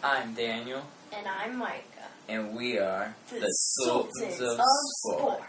I'm Daniel. And I'm Micah. And we are the Sultans of Sport.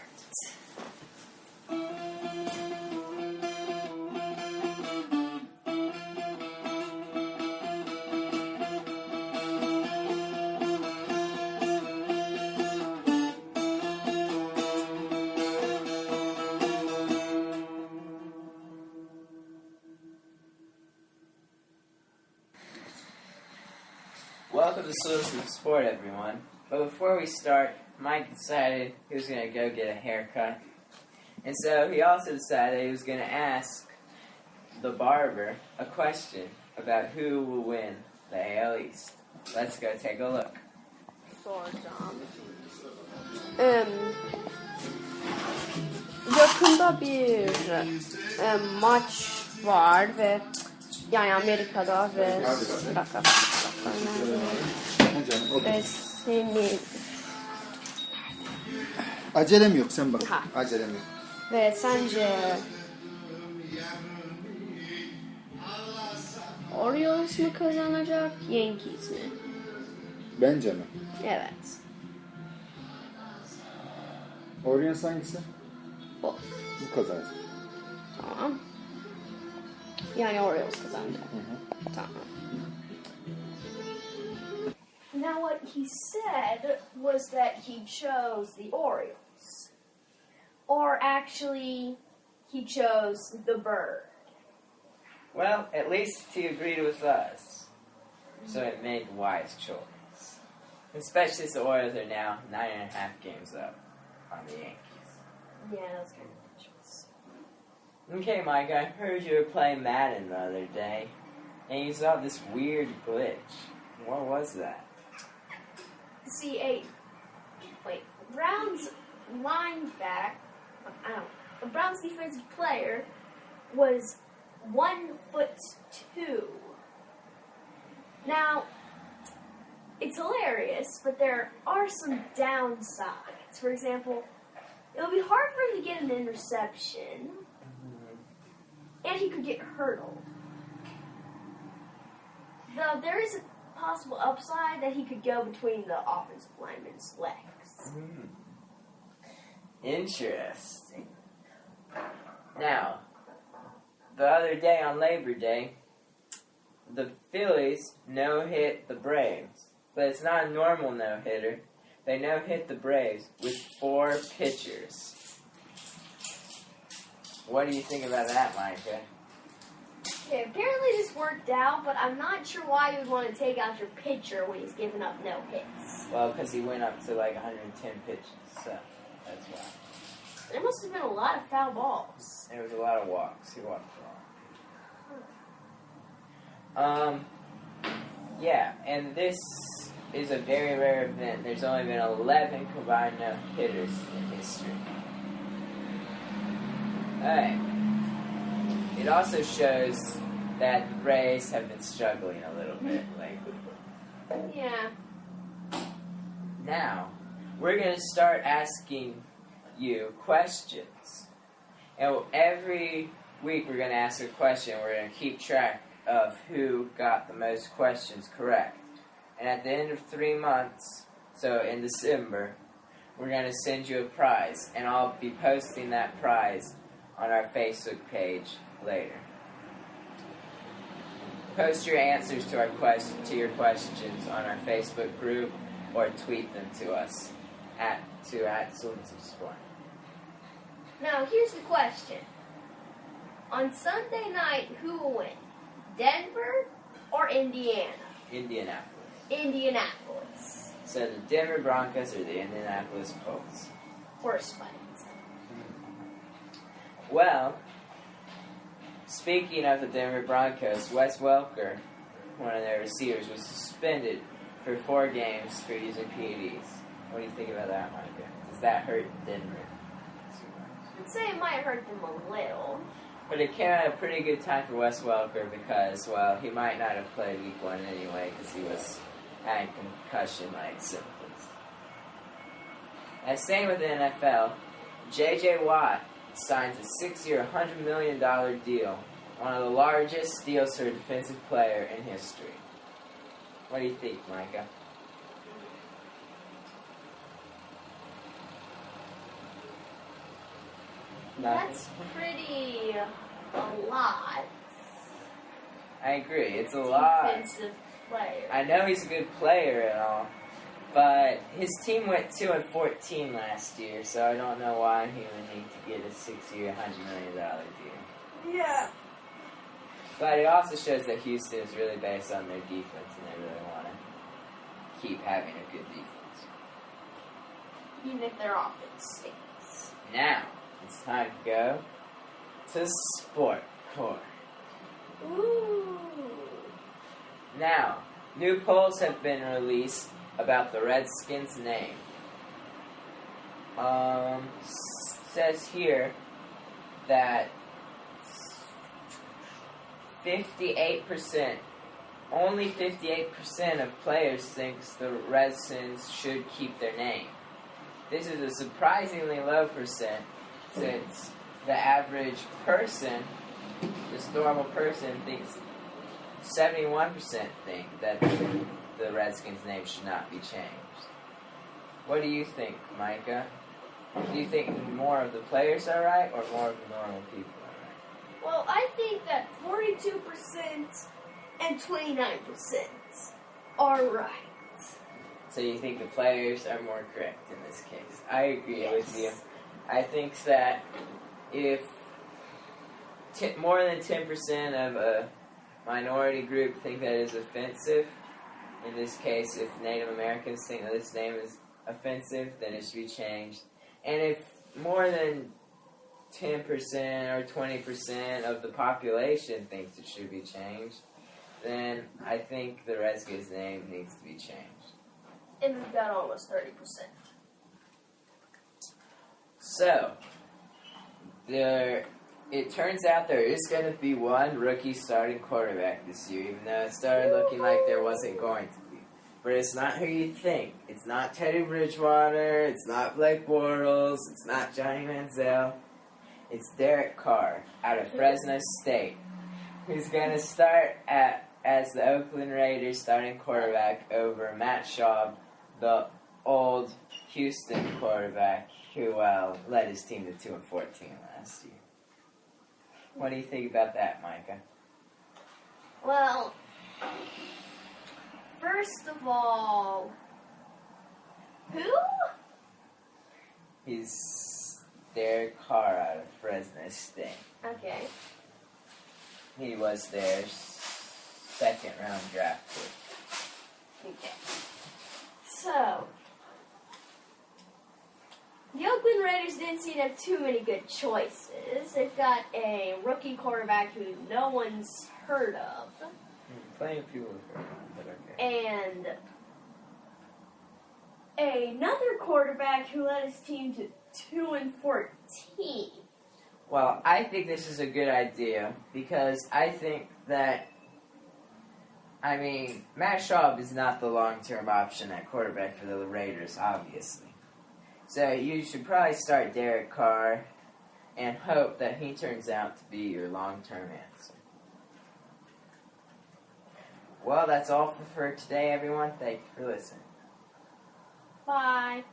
Welcome to Sultans of Sport, everyone. But before we start, Mike decided he was going to go get a haircut. And so he also decided he was going to ask the barber a question about who will win the AL East. Let's go take a look. Yakında bir maç var ve yani Amerika'da ve bir dakika ve senin acelem yok, sen bak. Acelem yok. Ve sence Orioles mu kazanacak, Yankees mi? Bence mi? Evet. Orioles hangisi? O. Bu kazanacak. Tamam. Yani Orioles kazanacak. Tamam. Now what he said was that he chose the Orioles. Or actually, he chose the bird. Well, at least he agreed with us. So it made the wise choice. Especially since the Orioles are now 9.5 games up on the Yankees. Yeah, that's kind of a choice. Okay, Mike, I heard you were playing Madden the other day, and you saw this weird glitch. What was that? See, Browns linebacker, the Browns defensive player was 1'2". Now, it's hilarious, but there are some downsides. For example, it would be hard for him to get an interception, and he could get hurdled. Though there is a possible upside that he could go between the offensive lineman's legs. Interesting. Now, the other day on Labor Day, the Phillies no-hit the Braves. But it's not a normal no-hitter. They no-hit the Braves with 4 pitchers. What do you think about that, Micah? Okay, apparently this worked out, but I'm not sure why you would want to take out your pitcher when he's giving up no hits. Well, because he went up to like 110 pitches, so that's why. There must have been a lot of foul balls. There was a lot of walks. He walked wrong. Yeah, and this is a very rare event. There's only been 11 combined no-hitters in history. Alright. It also shows that the Braves have been struggling a little bit lately. Yeah. Now, we're going to start asking you questions. And every week we're going to ask a question. We're going to keep track of who got the most questions correct. And at the end of 3 months, so in December, we're going to send you a prize. And I'll be posting that prize on our Facebook page later. Post your answers to your questions on our Facebook group or tweet them to us at Sultans of Sport. Now, here's the question. On Sunday night, who will win? Denver or Indiana? Indianapolis. So the Denver Broncos or the Indianapolis Colts? Horse fight. Well, speaking of the Denver Broncos, Wes Welker, one of their receivers, was suspended for 4 games for using PEDs. What do you think about that, Micah? Does that hurt Denver? I'd say it might hurt them a little. But it came at a pretty good time for Wes Welker because, well, he might not have played week 1 anyway because he was having concussion-like symptoms. And staying with the NFL, J.J. Watt signs a 6-year, $100 million deal, one of the largest deals for a defensive player in history. What do you think, Micah? That's pretty a lot. I agree. It's a lot. Defensive player. I know he's a good player and all, but his team went 2-14 last year, so I don't know why he would need to get a 6-year, $100 million deal. Yeah. But it also shows that Houston is really based on their defense, and they really want to keep having a good defense. Even if their offense stinks. Now, it's time to go to Sport Court. Ooh. Now, new polls have been released about the Redskins' name. Says here that 58%, only 58% of players thinks the Redskins should keep their name. This is a surprisingly low percent, since the average person, this normal person, thinks 71% think that the Redskins' name should not be changed. What do you think, Micah? Do you think more of the players are right, or more of the normal people are right? Well, I think that 42% and 29% are right. So you think the players are more correct in this case? I agree Yes. with you. I think that if more than 10% of a minority group think that is offensive, in this case, if Native Americans think that this name is offensive, then it should be changed. And if more than 10% or 20% of the population thinks it should be changed, then I think the Redskins' name needs to be changed. And we've got almost 30%. So, it turns out there is going to be one rookie starting quarterback this year, even though it started looking like there wasn't going to be. But it's not who you think. It's not Teddy Bridgewater. It's not Blake Bortles. It's not Johnny Manziel. It's Derek Carr out of Fresno State, who's going to start as the Oakland Raiders starting quarterback over Matt Schaub, the old Houston quarterback who led his team to 2-14 last year. What do you think about that, Micah? Well, first of all, who? He's Derek Carr out of Fresno State. Okay. He was their second-round draft pick. Okay. So, the Oakland Raiders didn't seem to have too many good choices. They've got a rookie quarterback who no one's heard of. Plenty of people have heard of him, but okay. And another quarterback who led his team to 2-14. Well, I think this is a good idea because I think that, Matt Schaub is not the long-term option at quarterback for the Raiders, obviously. So you should probably start Derek Carr and hope that he turns out to be your long-term answer. Well, that's all for today, everyone. Thank you for listening. Bye.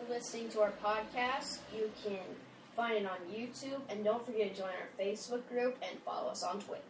Listening to our podcast. You can find it on YouTube, and don't forget to join our Facebook group and follow us on Twitter.